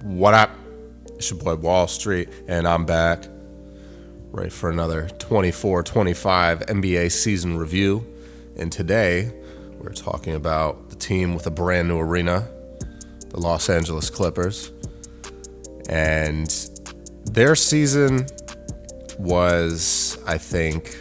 What up? It's your boy Wall Street, and I'm back, ready for another 24-25 NBA season review. And today, we're talking about the team with a brand new arena, the Los Angeles Clippers. And their season was, I think,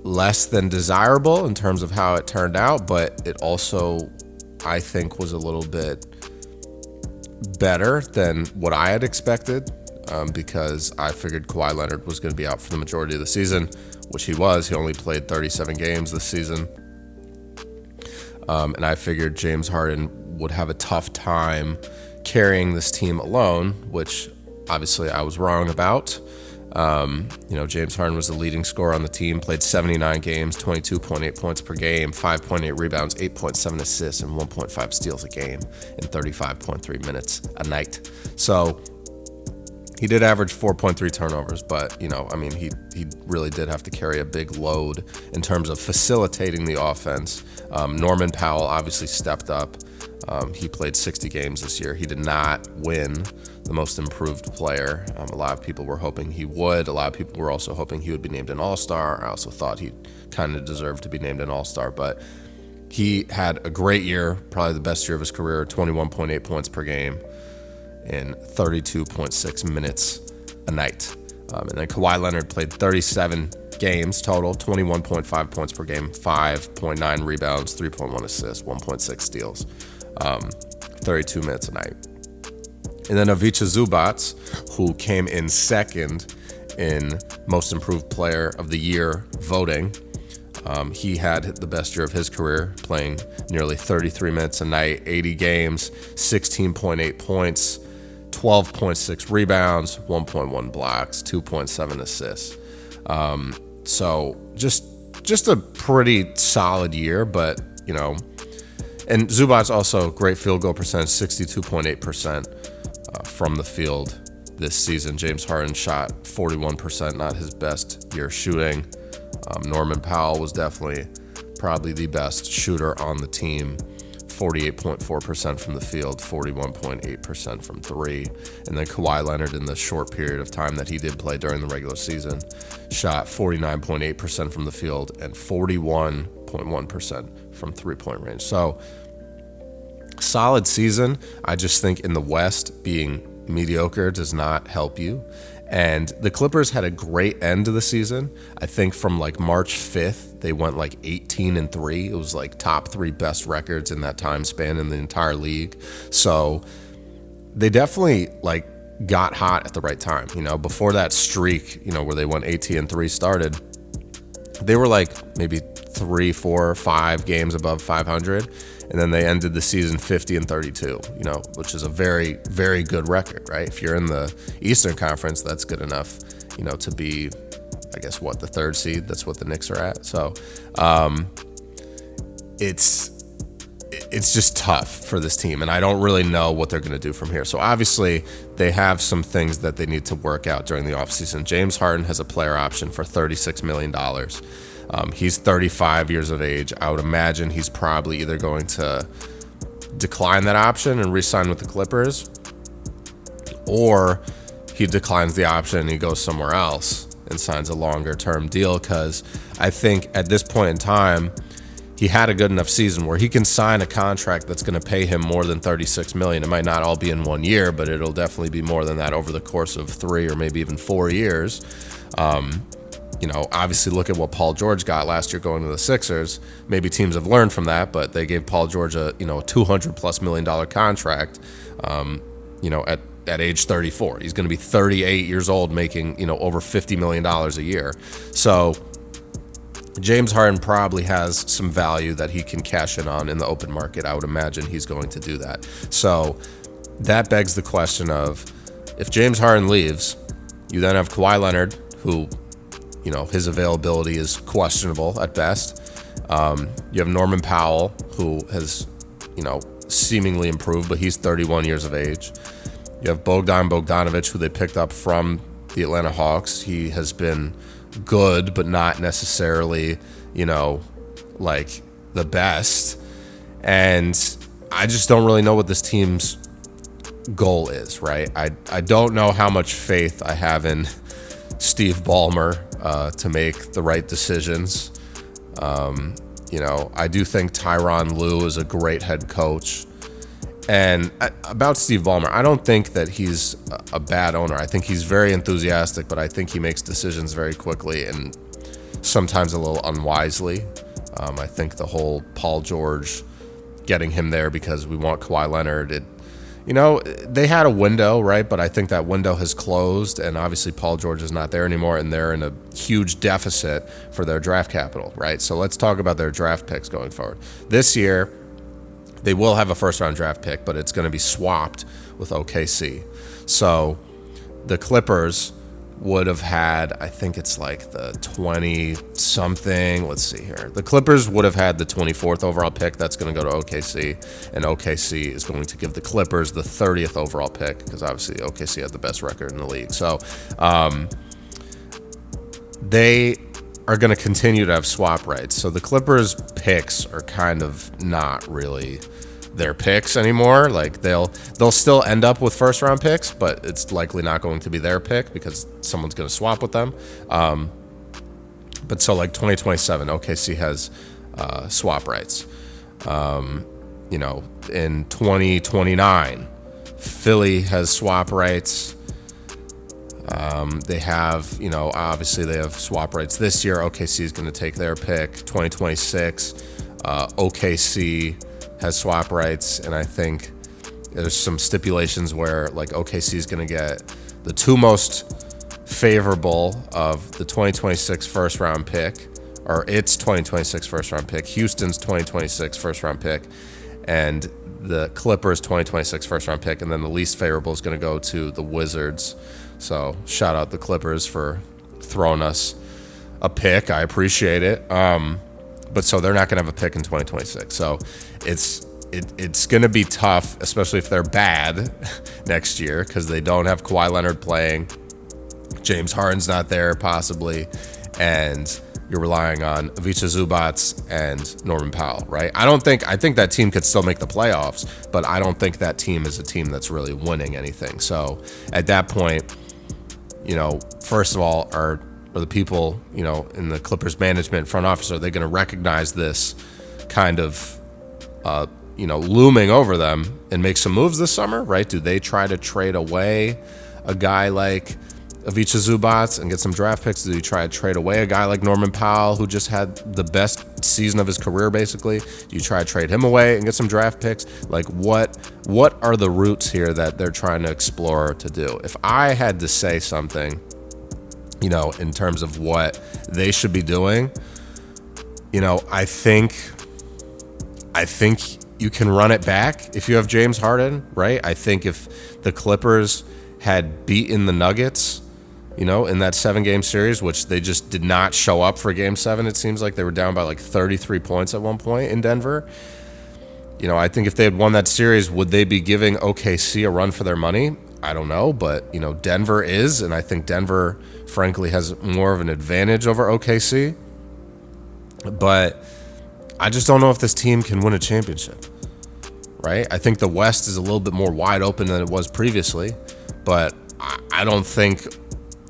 less than desirable in terms of how it turned out, but it also, I think, was a little bit better than what I had expected, because I figured Kawhi Leonard was going to be out for the majority of the season, which he was. He only played 37 games this season. And I figured James Harden would have a tough time carrying this team alone, which obviously I was wrong about. James Harden was the leading scorer on the team, played 79 games, 22.8 points per game, 5.8 rebounds, 8.7 assists, and 1.5 steals a game in 35.3 minutes a night. So he did average 4.3 turnovers, but, he really did have to carry a big load in terms of facilitating the offense. Norman Powell obviously stepped up. He played 60 games this year. He did not win the most improved player. A lot of people were hoping he would. A lot of people were also hoping he would be named an all-star. I also thought he kind of deserved to be named an all-star, but he had a great year, probably the best year of his career, 21.8 points per game in 32.6 minutes a night. And then Kawhi Leonard played 37 games total, 21.5 points per game, 5.9 rebounds, 3.1 assists, 1.6 steals, 32 minutes a night. And then Ivica Zubac, who came in second in Most Improved Player of the Year voting, he had the best year of his career, playing nearly 33 minutes a night, 80 games, 16.8 points, 12.6 rebounds, 1.1 blocks, 2.7 assists. So just a pretty solid year, but, and Zubac also great field goal percentage, 62.8%. From the field this season. James Harden shot 41%, not his best year shooting. Norman Powell was definitely probably the best shooter on the team, 48.4% from the field, 41.8% from three. And then Kawhi Leonard, in the short period of time that he did play during the regular season, shot 49.8% from the field and 41.1% from three-point range. So solid season. I just think in the West, being mediocre does not help you. And the Clippers had a great end to the season. I think from like March 5th, they went like 18-3. It was like top three best records in that time span in the entire league. So they definitely like got hot at the right time. Before that streak, where they went 18-3 started, they were like maybe 3, 4, 5 games above 500. And then they ended the season 50-32, which is a very, very good record, right? If you're in the Eastern Conference, that's good enough, to be, I guess, the third seed. That's what the Knicks are at. So it's just tough for this team, and I don't really know what they're going to do from here. So obviously, they have some things that they need to work out during the offseason. James Harden has a player option for $36 million. He's 35 years of age. I would imagine he's probably either going to decline that option and re-sign with the Clippers, or he declines the option and he goes somewhere else and signs a longer-term deal, because I think at this point in time, he had a good enough season where he can sign a contract that's going to pay him more than $36 million. It might not all be in 1 year, but it'll definitely be more than that over the course of 3 or maybe even 4 years. Obviously look at what Paul George got last year going to the Sixers. Maybe teams have learned from that, but they gave Paul George a $200+ million contract, at age 34. He's going to be 38 years old making, over $50 million a year. So James Harden probably has some value that he can cash in on in the open market. I would imagine he's going to do that. So that begs the question of, if James Harden leaves, you then have Kawhi Leonard, who his availability is questionable at best. You have Norman Powell, who has, seemingly improved, but he's 31 years of age. You have Bogdanovic, who they picked up from the Atlanta Hawks. He has been good, but not necessarily, like the best. And I just don't really know what this team's goal is, right? I don't know how much faith I have in Steve Ballmer to make the right decisions. I do think Tyronn Lue is a great head coach. And about Steve Ballmer, I don't think that he's a bad owner. I think he's very enthusiastic, but I think he makes decisions very quickly and sometimes a little unwisely. I think the whole Paul George getting him there because we want Kawhi Leonard, they had a window, right? But I think that window has closed, and obviously Paul George is not there anymore, and they're in a huge deficit for their draft capital, right? So let's talk about their draft picks going forward. This year, they will have a first-round draft pick, but it's going to be swapped with OKC. So the Clippers would have had, I think it's like the 20-something. Let's see here. The Clippers would have had the 24th overall pick. That's going to go to OKC, and OKC is going to give the Clippers the 30th overall pick because obviously OKC had the best record in the league. So they are going to continue to have swap rights. So the Clippers picks are kind of not really their picks anymore. Like they'll still end up with first round picks, but it's likely not going to be their pick because someone's going to swap with them. But so like 2027, OKC has swap rights. In 2029, Philly has swap rights. They have, obviously they have swap rights this year. OKC is going to take their pick. 2026, OKC has swap rights, and I think there's some stipulations where like OKC is going to get the two most favorable of the 2026 first round pick, or its 2026 first round pick, Houston's 2026 first round pick, and the Clippers 2026 first round pick, and then the least favorable is going to go to the Wizards. So shout out the Clippers for throwing us a pick. I appreciate it. But so they're not going to have a pick in 2026. So it's going to be tough, especially if they're bad next year because they don't have Kawhi Leonard playing. James Harden's not there possibly. And you're relying on Ivica Zubac and Norman Powell, right? I think that team could still make the playoffs, but I don't think that team is a team that's really winning anything. So at that point, first of all, are the people, in the Clippers management front office, are they going to recognize this kind of, looming over them and make some moves this summer, right? Do they try to trade away a guy like Ivica Zubac and get some draft picks? Do you try to trade away a guy like Norman Powell, who just had the best season of his career, basically? Do you try to trade him away and get some draft picks? Like, what are the routes here that they're trying to explore to do? If I had to say something, in terms of what they should be doing, I think you can run it back if you have James Harden, right? I think if the Clippers had beaten the Nuggets, in that 7-game series, which they just did not show up for Game 7. It seems like they were down by like 33 points at one point in Denver. I think if they had won that series, would they be giving OKC a run for their money? I don't know, but, Denver is, and I think Denver, frankly, has more of an advantage over OKC. But I just don't know if this team can win a championship, right? I think the West is a little bit more wide open than it was previously, but I don't think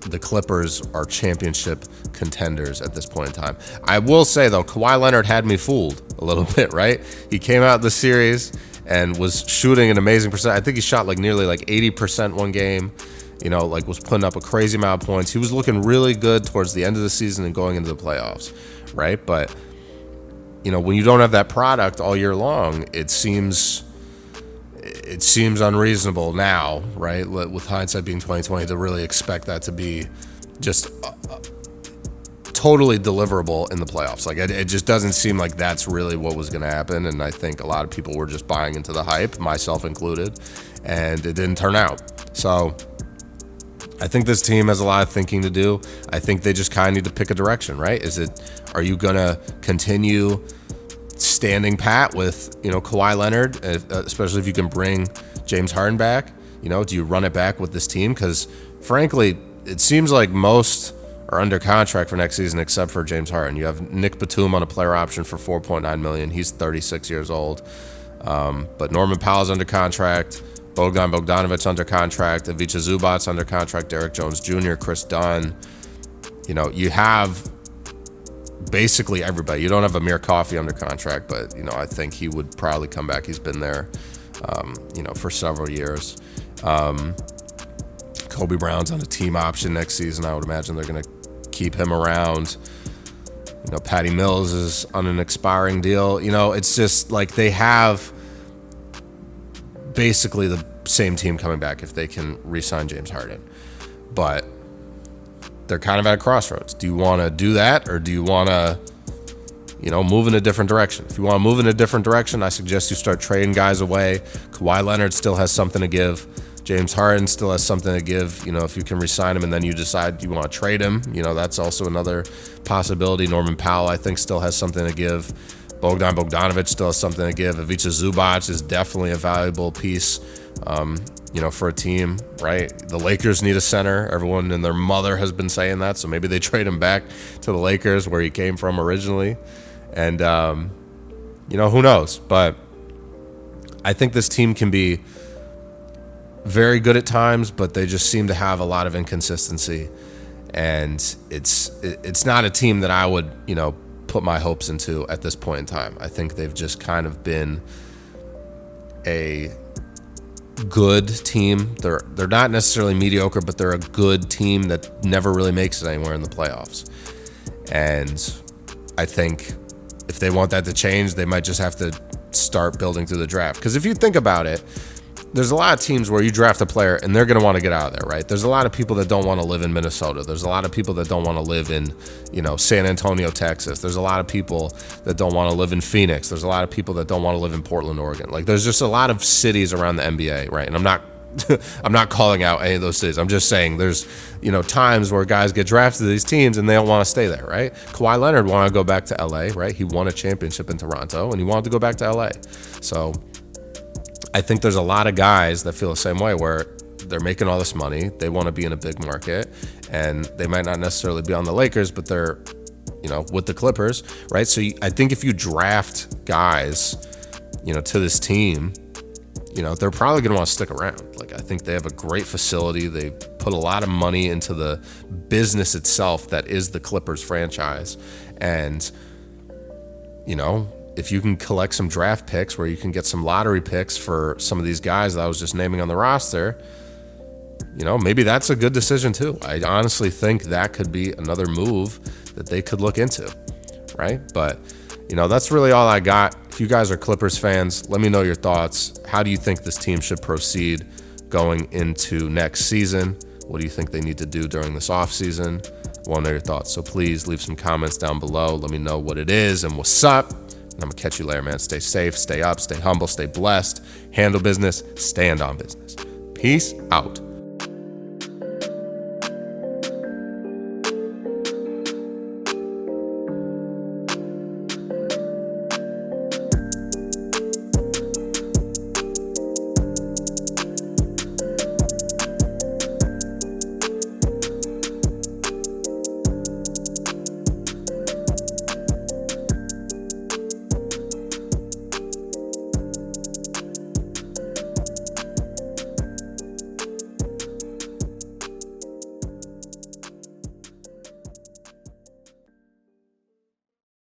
the Clippers are championship contenders at this point in time. I will say, though, Kawhi Leonard had me fooled a little bit, right? He came out of the series and was shooting an amazing percent. I think he shot nearly 80% one game, was putting up a crazy amount of points. He was looking really good towards the end of the season and going into the playoffs, right? But, when you don't have that product all year long, it seems unreasonable now, right? With hindsight being 2020, to really expect that to be just totally deliverable in the playoffs. It just doesn't seem like that's really what was going to happen. And I think a lot of people were just buying into the hype, myself included, and it didn't turn out. So I think this team has a lot of thinking to do. I think they just kind of need to pick a direction, right? Are you going to continue standing pat with, Kawhi Leonard, especially if you can bring James Harden back? Do you run it back with this team? Because frankly, it seems like most are under contract for next season except for James Harden. You have Nick Batum on a player option for $4.9 million. He's 36 years old. But Norman Powell's under contract. Bogdan Bogdanovic under contract, Ivica Zubac under contract, Derek Jones Jr., Chris Dunn. You have basically everybody. You don't have Amir Coffey under contract, but, I think he would probably come back. He's been there, for several years. Kobe Brown's on a team option next season. I would imagine they're going to keep him around. Patty Mills is on an expiring deal. It's just like they have basically the same team coming back if they can re-sign James Harden. But they're kind of at a crossroads. Do you want to do that, or do you want to, move in a different direction? If you want to move in a different direction, I suggest you start trading guys away. Kawhi Leonard still has something to give. James Harden still has something to give. If you can re-sign him and then you decide you want to trade him, that's also another possibility. Norman Powell, I think, still has something to give. Bogdan Bogdanovic still has something to give. Ivica Zubac is definitely a valuable piece, for a team, right? The Lakers need a center. Everyone and their mother has been saying that, so maybe they trade him back to the Lakers where he came from originally. And, who knows? But I think this team can be very good at times, but they just seem to have a lot of inconsistency. And it's not a team that I would, put my hopes into at this point in time. I think they've just kind of been a good team. They're not necessarily mediocre, but they're a good team that never really makes it anywhere in the playoffs. And I think if they want that to change, they might just have to start building through the draft. Because if you think about it, there's a lot of teams where you draft a player and they're going to want to get out of there, right? There's a lot of people that don't want to live in Minnesota. There's a lot of people that don't want to live in, San Antonio, Texas. There's a lot of people that don't want to live in Phoenix. There's a lot of people that don't want to live in Portland, Oregon. Like, there's just a lot of cities around the NBA, right? And I'm not calling out any of those cities. I'm just saying there's, times where guys get drafted to these teams and they don't want to stay there, right? Kawhi Leonard wanted to go back to LA, right? He won a championship in Toronto and he wanted to go back to LA. So I think there's a lot of guys that feel the same way, where they're making all this money, they want to be in a big market, and they might not necessarily be on the Lakers, but they're, with the Clippers, right? So I think if you draft guys, to this team, they're probably going to want to stick around. Like, I think they have a great facility. They put a lot of money into the business itself that is the Clippers franchise. And, if you can collect some draft picks where you can get some lottery picks for some of these guys that I was just naming on the roster, maybe that's a good decision too. I honestly think that could be another move that they could look into, right? But, that's really all I got. If you guys are Clippers fans, let me know your thoughts. How do you think this team should proceed going into next season? What do you think they need to do during this offseason? I want to know your thoughts. So please leave some comments down below. Let me know what it is and what's up. And I'm going to catch you later, man. Stay safe, stay up, stay humble, stay blessed, handle business, stand on business. Peace out.